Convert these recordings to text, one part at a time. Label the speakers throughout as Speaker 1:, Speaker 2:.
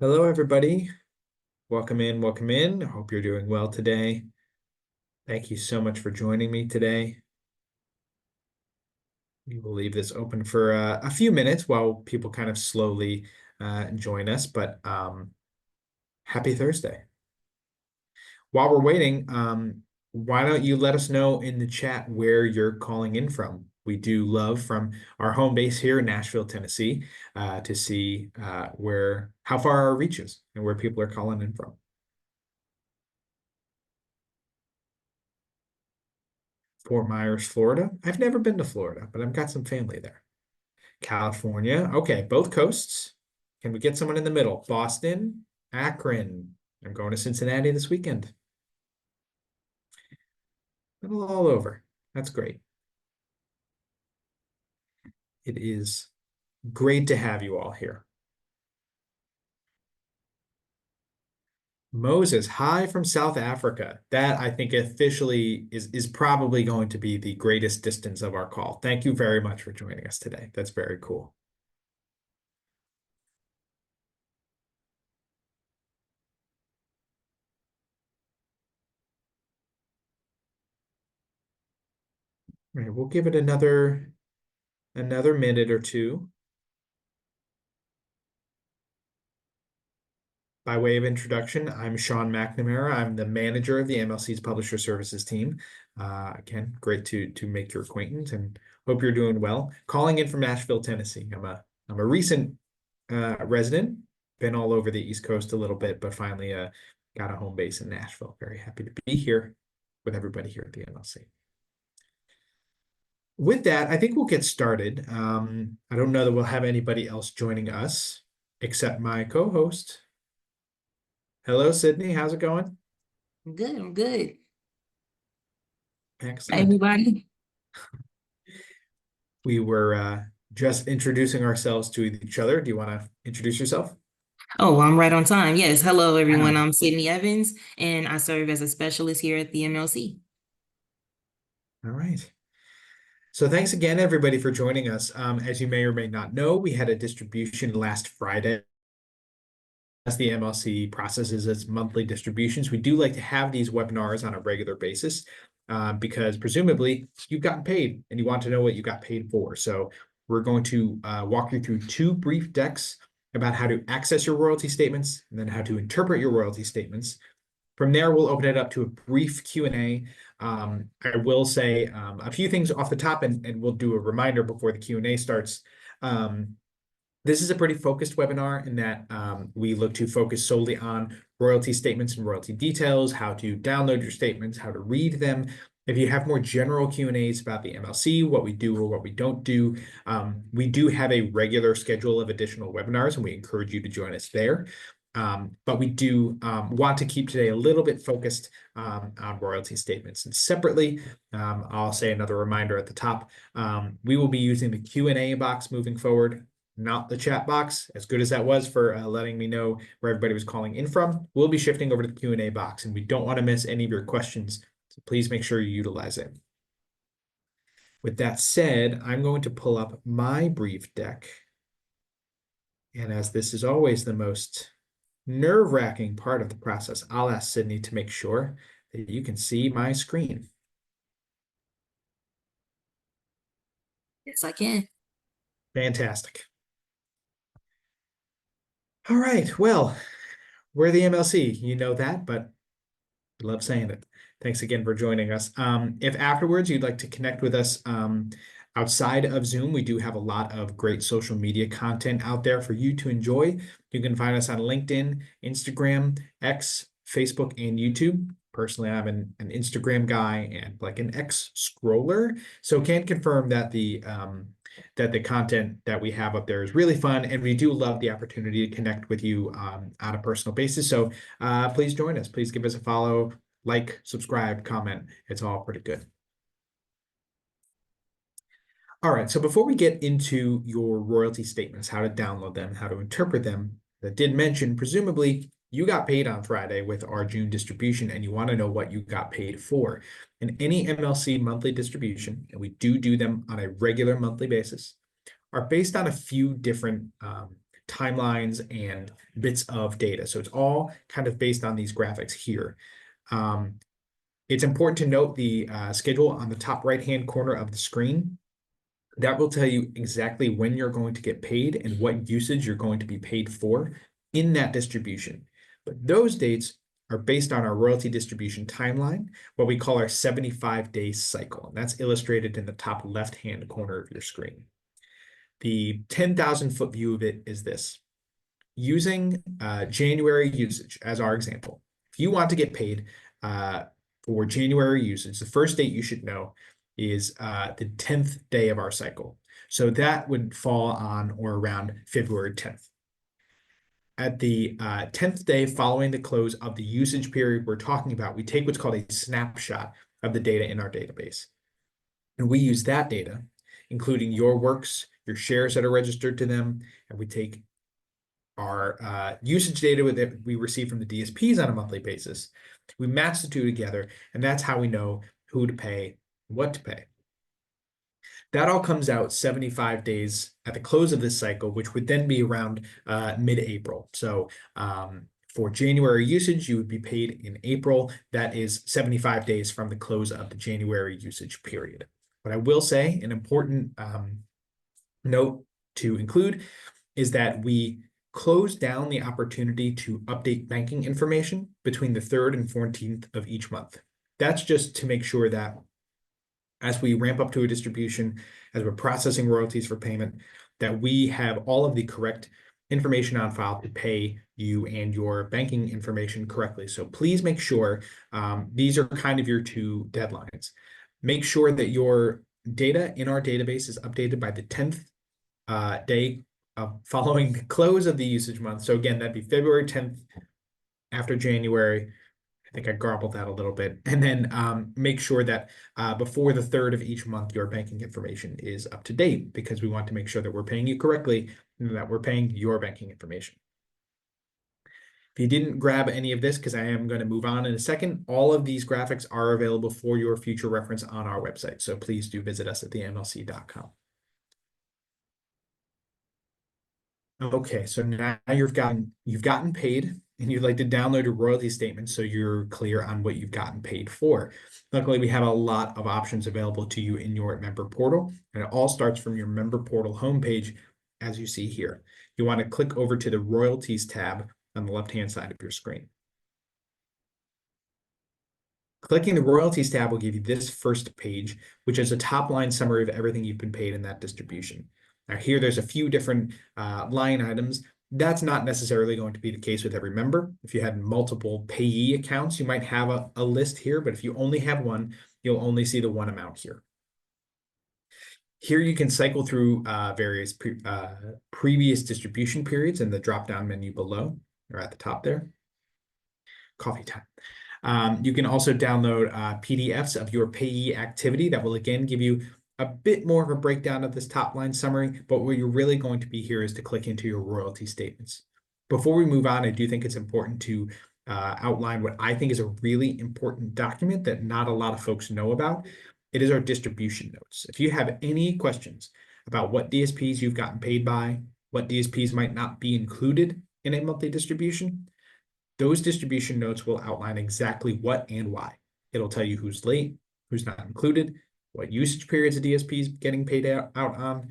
Speaker 1: Hello, everybody. Welcome in, welcome in. I hope you're doing well today. Thank you so much for joining me today. We will leave this open for a few minutes while people kind of slowly join us, but happy Thursday. While we're waiting, why don't you let us know in the chat where you're calling in from? We do love from our home base here in Nashville, Tennessee, to see how far our reach is and where people are calling in from. Fort Myers, Florida. I've never been to Florida, but I've got some family there. California. Okay, both coasts. Can we get someone in the middle? Boston, Akron. I'm going to Cincinnati this weekend. Little all over. That's great. It is great to have you all here. Moses, hi from South Africa. That I think officially is probably going to be the greatest distance of our call. Thank you very much for joining us today. That's very cool. All right, we'll give it another minute or two. By way of introduction, I'm Sean McNamara. I'm the manager of the MLC's Publisher Services team. Again, great to make your acquaintance and hope you're doing well. Calling in from Nashville, Tennessee. I'm a recent resident, been all over the East Coast a little bit, but finally got a home base in Nashville. Very happy to be here with everybody here at the MLC. With that, I think we'll get started. I don't know that we'll have anybody else joining us except my co-host. Hello, Sydney. How's it going?
Speaker 2: I'm good. I'm good.
Speaker 1: Excellent.
Speaker 2: Hi, everybody.
Speaker 1: We were just introducing ourselves to each other. Do you want to introduce yourself?
Speaker 2: Oh, I'm right on time. Yes. Hello, everyone. I'm Sydney Evans, and I serve as a specialist here at the MLC.
Speaker 1: All right. So thanks again, everybody, for joining us. As you may or may not know, we had a distribution last Friday. As the MLC processes its monthly distributions, we do like to have these webinars on a regular basis because presumably you've gotten paid and you want to know what you got paid for. So we're going to walk you through two brief decks about how to access your royalty statements and then how to interpret your royalty statements. From there, we'll open it up to a brief Q&A. I will say a few things off the top, and we'll do a reminder before the Q&A starts. This is a pretty focused webinar in that we look to focus solely on royalty statements and royalty details, how to download your statements, how to read them. If you have more general Q&As about the MLC, what we do or what we don't do, we do have a regular schedule of additional webinars, and we encourage you to join us there. But we do want to keep today a little bit focused on royalty statements. And separately, I'll say another reminder at the top, we will be using the Q&A box moving forward, not the chat box. As good as that was for letting me know where everybody was calling in from, we'll be shifting over to the Q&A box, and we don't want to miss any of your questions, so please make sure you utilize it. With that said, I'm going to pull up my brief deck. And as this is always the most nerve-wracking part of the process, I'll ask Sydney to make sure that you can see my screen.
Speaker 2: Yes, I can.
Speaker 1: Fantastic. All right, well, we're the MLC. You know that, but I love saying it. Thanks again for joining us. If afterwards you'd like to connect with us outside of Zoom, we do have a lot of great social media content out there for you to enjoy. You can find us on LinkedIn, Instagram, X, Facebook, and YouTube. Personally, I'm an Instagram guy and like an X scroller, so can't confirm that the content that we have up there is really fun, and we do love the opportunity to connect with you on a personal basis. So please join us. Please give us a follow, like, subscribe, comment. It's all pretty good. All right, so before we get into your royalty statements, how to download them, how to interpret them, I did mention, presumably, you got paid on Friday with our June distribution, and you want to know what you got paid for. And any MLC monthly distribution, and we do them on a regular monthly basis, are based on a few different timelines and bits of data. So it's all kind of based on these graphics here. It's important to note the schedule on the top right-hand corner of the screen. That will tell you exactly when you're going to get paid and what usage you're going to be paid for in that distribution. But those dates are based on our royalty distribution timeline, what we call our 75-day cycle. And that's illustrated in the top left-hand corner of your screen. The 10,000-foot view of it is this. Using January usage as our example, if you want to get paid for January usage, the first date you should know is the 10th day of our cycle. So that would fall on or around February 10th. At the 10th day following the close of the usage period we're talking about, we take what's called a snapshot of the data in our database. And we use that data, including your works, your shares that are registered to them, and we take our usage data that we receive from the DSPs on a monthly basis. We match the two together, and that's how we know who to pay, what to pay. That all comes out 75 days at the close of this cycle, which would then be around mid-April. So for January usage, you would be paid in April. That is 75 days from the close of the January usage period. But I will say an important note to include is that we close down the opportunity to update banking information between the 3rd and 14th of each month. That's just to make sure that as we ramp up to a distribution, as we're processing royalties for payment, that we have all of the correct information on file to pay you and your banking information correctly. So please make sure these are kind of your two deadlines. Make sure that your data in our database is updated by the 10th day following the close of the usage month. So again, that'd be February 10th after January. I think I garbled that a little bit. And then make sure that before the 3rd of each month, your banking information is up to date, because we want to make sure that we're paying you correctly and that we're paying your banking information. If you didn't grab any of this, because I am going to move on in a second, all of these graphics are available for your future reference on our website. So please do visit us at themlc.com. Okay, so now you've gotten paid, and you'd like to download your royalty statement so you're clear on what you've gotten paid for. Luckily, we have a lot of options available to you in your member portal, and it all starts from your member portal homepage, as you see here. You want to click over to the royalties tab on the left-hand side of your screen. Clicking the royalties tab will give you this first page, which is a top-line summary of everything you've been paid in that distribution. Now here, there's a few different line items. That's not necessarily going to be the case with every member. If you had multiple payee accounts, you might have a list here, but if you only have one, you'll only see the one amount here. Here you can cycle through various previous distribution periods in the drop-down menu below, or at the top there. Coffee time. You can also download PDFs of your payee activity that will again give you a bit more of a breakdown of this top line summary, but where you're really going to be here is to click into your royalty statements. Before we move on, I do think it's important to outline what I think is a really important document that not a lot of folks know about. It is our distribution notes. If you have any questions about what DSPs you've gotten paid by, what DSPs might not be included in a monthly distribution, those distribution notes will outline exactly what and why. It'll tell you who's late, who's not included, what usage periods a DSP is getting paid out on.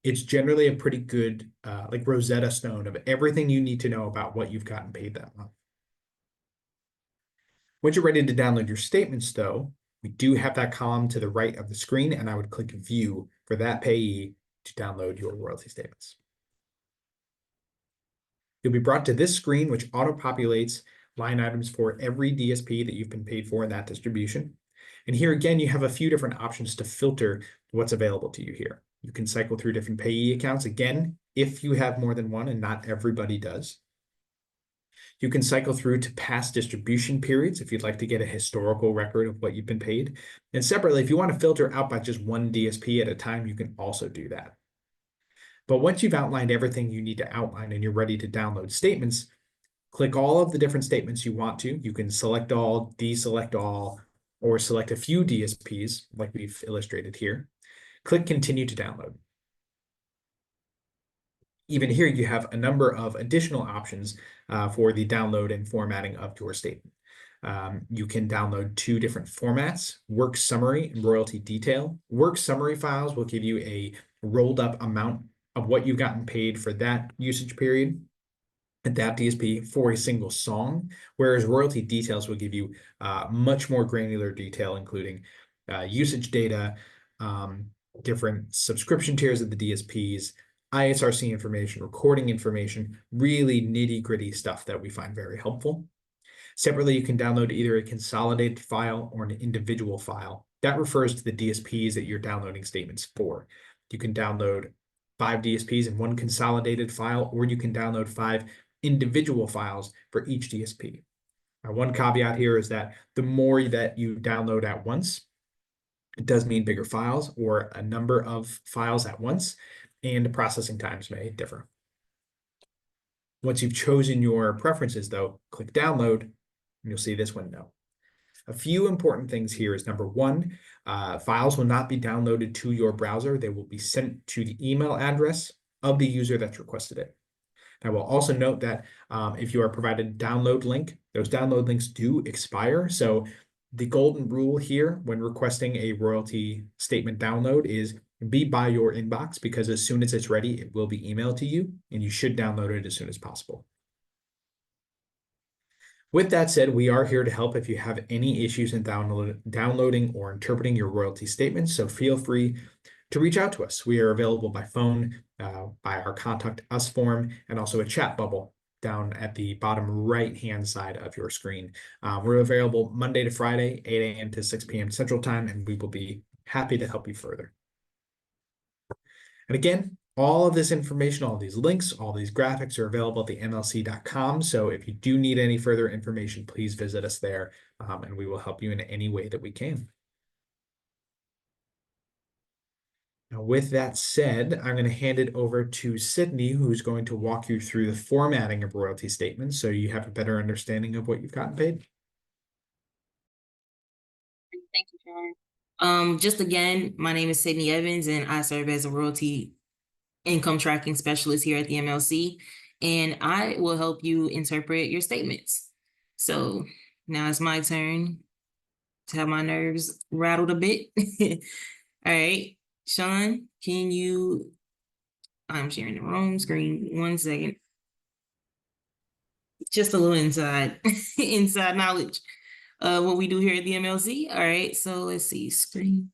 Speaker 1: It's generally a pretty good like Rosetta Stone of everything you need to know about what you've gotten paid that month. Once you're ready to download your statements, though, we do have that column to the right of the screen, and I would click View for that payee to download your royalty statements. You'll be brought to this screen, which auto-populates line items for every DSP that you've been paid for in that distribution. And here again, you have a few different options to filter what's available to you here. You can cycle through different payee accounts, again, if you have more than one, and not everybody does. You can cycle through to past distribution periods if you'd like to get a historical record of what you've been paid. And separately, if you want to filter out by just one DSP at a time, you can also do that. But once you've outlined everything you need to outline and you're ready to download statements, click all of the different statements you want to. You can select all, deselect all, or select a few DSPs like we've illustrated here. Click Continue to download. even here, you have a number of additional options for the download and formatting of your statement. You can download two different formats, work summary and royalty detail. Work summary files will give you a rolled up amount of what you've gotten paid for that usage period at that DSP for a single song, whereas royalty details will give you much more granular detail, including usage data, different subscription tiers of the DSPs, ISRC information, recording information, really nitty-gritty stuff that we find very helpful. Separately, you can download either a consolidated file or an individual file. That refers to the DSPs that you're downloading statements for. You can download 5 DSPs in one consolidated file, or you can download 5 individual files for each DSP. Now, one caveat here is that the more that you download at once, it does mean bigger files or a number of files at once, and processing times may differ. Once you've chosen your preferences, though, click download, and you'll see this window. A few important things here is number one, files will not be downloaded to your browser. They will be sent to the email address of the user that's requested it. I will also note that if you are provided a download link, those download links do expire. So the golden rule here when requesting a royalty statement download is be by your inbox, because as soon as it's ready, it will be emailed to you, and you should download it as soon as possible. With that said, we are here to help if you have any issues in downloading or interpreting your royalty statements. So feel free to reach out to us. We are available by phone, by our Contact Us form, and also a chat bubble down at the bottom right-hand side of your screen. We're available Monday to Friday, 8 a.m. to 6 p.m. Central Time, and we will be happy to help you further. And again, all of this information, all these links, all these graphics are available at the MLC.com. So if you do need any further information, please visit us there, and we will help you in any way that we can. Now, with that said, I'm going to hand it over to Sydney, who's going to walk you through the formatting of royalty statements so you have a better understanding of what you've gotten paid.
Speaker 2: Thank you, Sean. Just again, my name is Sydney Evans, and I serve as a royalty income tracking specialist here at the MLC, and I will help you interpret your statements. So now it's my turn to have my nerves rattled a bit. All right, Sean, I'm sharing the wrong screen. 1 second. Just a little inside knowledge. What we do here at the MLC. All right, so let's see, screen.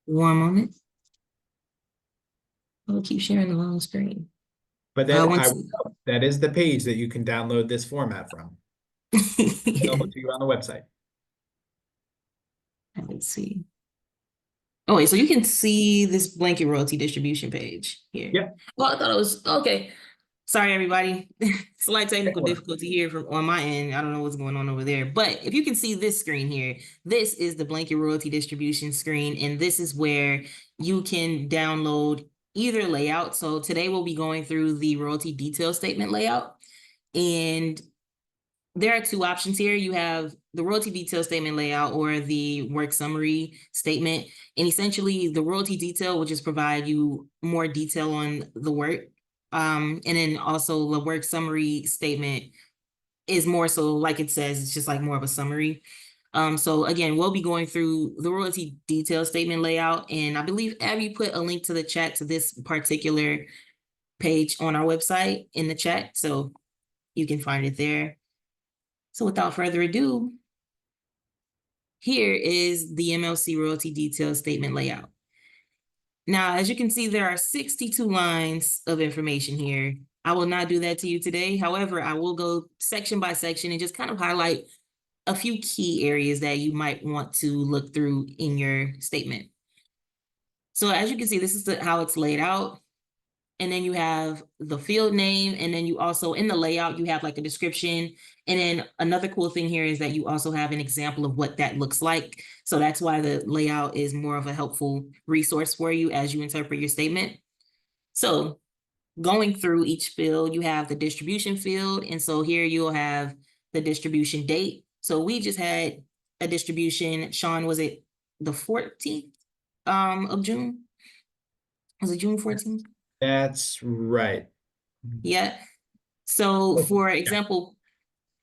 Speaker 2: 1 moment. I'll keep sharing the wrong screen.
Speaker 1: But that is the page that you can download this format from. Available to you on the website.
Speaker 2: Let's see. Oh, wait, so you can see this blanket royalty distribution page here.
Speaker 1: Yeah.
Speaker 2: Well, I thought it was okay. Sorry, everybody. Slight technical difficulty here on my end. I don't know what's going on over there. But if you can see this screen here, this is the blanket royalty distribution screen. And this is where you can download either layout. So today we'll be going through the royalty detail statement layout. And there are 2 options here. You have the royalty detail statement layout or the work summary statement. And essentially the royalty detail will just provide you more detail on the work. And then also the work summary statement is more so, like it says, it's just like more of a summary. So again, we'll be going through the royalty detail statement layout. And I believe Abby put a link to the chat to this particular page on our website in the chat. So you can find it there. So without further ado, here is the MLC royalty detail statement layout. Now, as you can see, there are 62 lines of information here. I will not do that to you today. However, I will go section by section and just kind of highlight a few key areas that you might want to look through in your statement. So as you can see, this is how it's laid out. And then you have the field name, and then you also, in the layout, you have like a description. And then another cool thing here is that you also have an example of what that looks like. So that's why the layout is more of a helpful resource for you as you interpret your statement. So going through each field, you have the distribution field. And so here you'll have the distribution date. So we just had a distribution. Sean, was it the 14th of June? Was it June 14th?
Speaker 1: That's right.
Speaker 2: Yeah. So
Speaker 1: Okay.
Speaker 2: for
Speaker 1: Yeah.
Speaker 2: example,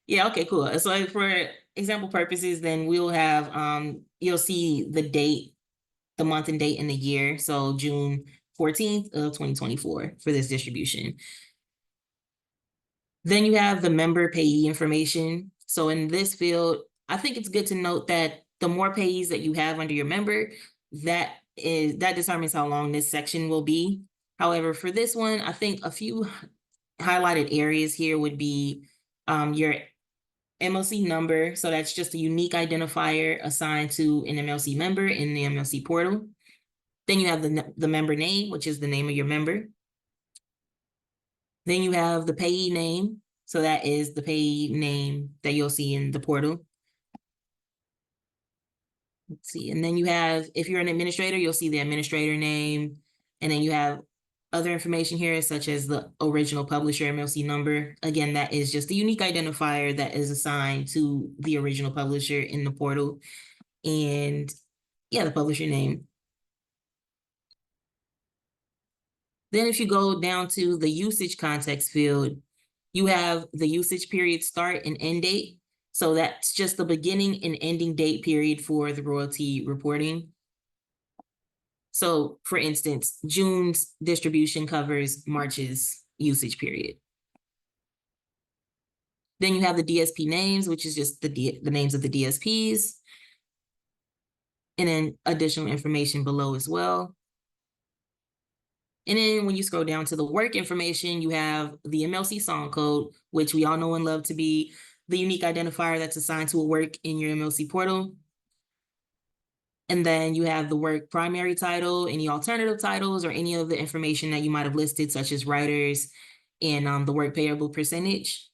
Speaker 2: yeah, okay, cool. So for example purposes, then we'll have you'll see the date, the month and date and the year. So June 14th of 2024 for this distribution. Then you have the member payee information. So in this field, I think it's good to note that the more payees that you have under your member, that determines how long this section will be. However, for this one, I think a few highlighted areas here would be your MLC number. So that's just a unique identifier assigned to an MLC member in the MLC portal. Then you have the member name, which is the name of your member. Then you have the payee name. So that is the payee name that you'll see in the portal. Let's see. And then you have, if you're an administrator, you'll see the administrator name. And then you have other information here, such as the original publisher MLC number. Again, that is just a unique identifier that is assigned to the original publisher in the portal. And yeah, the publisher name. Then if you go down to the usage context field, you have the usage period start and end date. So that's just the beginning and ending date period for the royalty reporting. So for instance, June's distribution covers March's usage period. Then you have the DSP names, which is just the names of the DSPs. And then additional information below as well. And then when you scroll down to the work information, you have the MLC song code, which we all know and love to be the unique identifier that's assigned to a work in your MLC portal. And then you have the work primary title, any alternative titles, or any of the information that you might have listed, such as writers and the work payable percentage.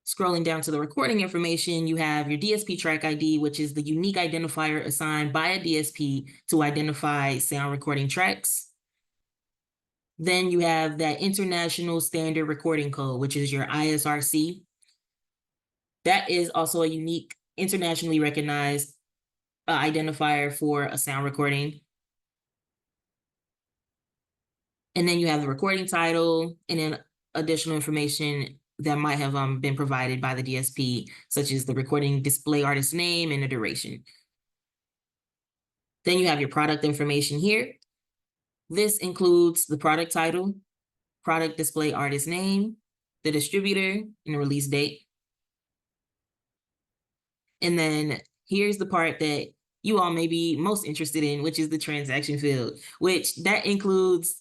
Speaker 2: Scrolling down to the recording information, you have your DSP track ID, which is the unique identifier assigned by a DSP to identify sound recording tracks. Then you have that International Standard Recording Code, which is your ISRC. That is also a unique, internationally recognized identifier for a sound recording. And then you have the recording title and then additional information that might have been provided by the DSP, such as the recording display artist name and the duration. Then you have your product information here. This includes the product title, product display artist name, the distributor, and the release date. And then here's the part that you all may be most interested in, which is the transaction field, which that includes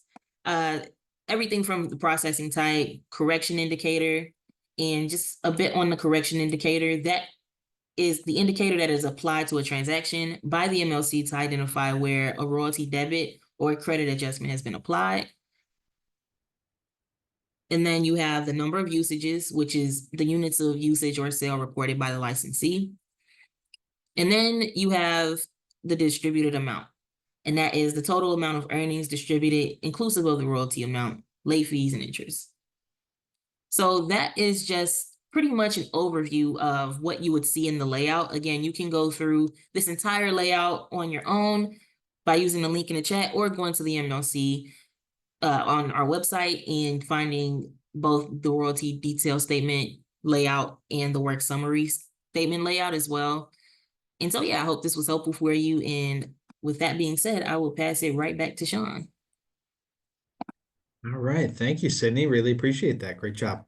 Speaker 2: everything from the processing type, correction indicator, and just a bit on the correction indicator. That is the indicator that is applied to a transaction by the MLC to identify where a royalty debit or credit adjustment has been applied. And then you have the number of usages, which is the units of usage or sale reported by the licensee. And then you have the distributed amount, and that is the total amount of earnings distributed, inclusive of the royalty amount, late fees, and interest. So that is just pretty much an overview of what you would see in the layout. Again, you can go through this entire layout on your own by using the link in the chat or going to the MLC on our website and finding both the royalty detail statement layout and the work summary statement layout as well. And so, yeah, I hope this was helpful for you. And with that being said, I will pass it right back to Sean.
Speaker 1: All right. Thank you, Sydney. Really appreciate that. Great job.